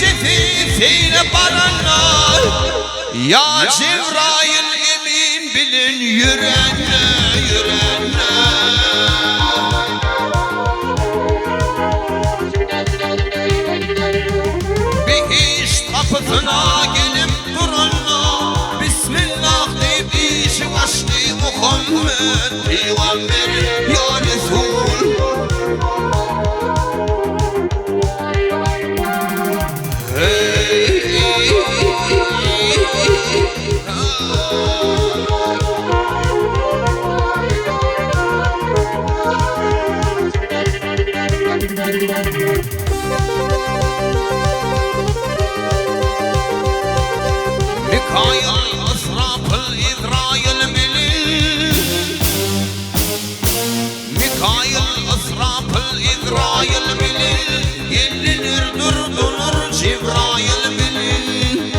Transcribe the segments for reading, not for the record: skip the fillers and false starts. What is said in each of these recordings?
şefifiyle baranlar. Ya Cebrail emin bilin yürenle yürenle. Bir iş kapısına gelip durunla Bismillah deyip işi başlayı Muhammed Peygamber ya Resul. Mikail, Israfil, İzrail bilir. Mikail, Israfil, İzrail bilir. Gelinir durdurur Cebrail bilir.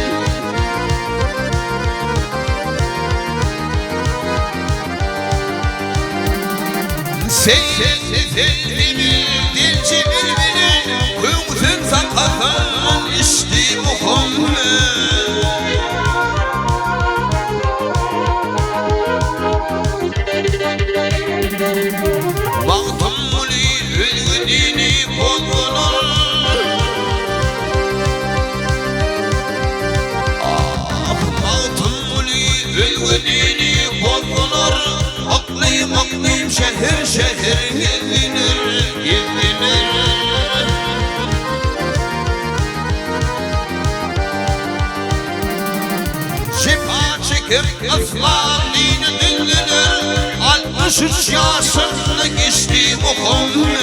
Seyret bilir, dilci bilir. Kümsün sakatın işte Muhammed. Baktım muli ülgüdini bozulur. Baktım muli ülgüdini bozulur. Aklıyım şehir şehir gelinir gelinir. Şifa çekip aslan dini dinlenir. 63 yaşında geçti Muhammed.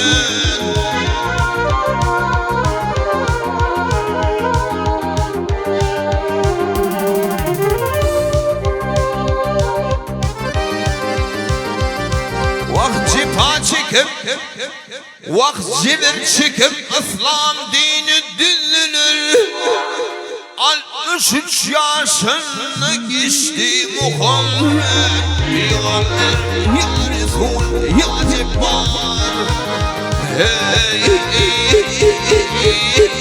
Vakt cipa çekip, vakt cibir çekip İslam dini dinlenir. 63 yaşında geçti Muhammed Peygamber ya Resul ya Cebbar. Hey, hey, hey, hey, hey.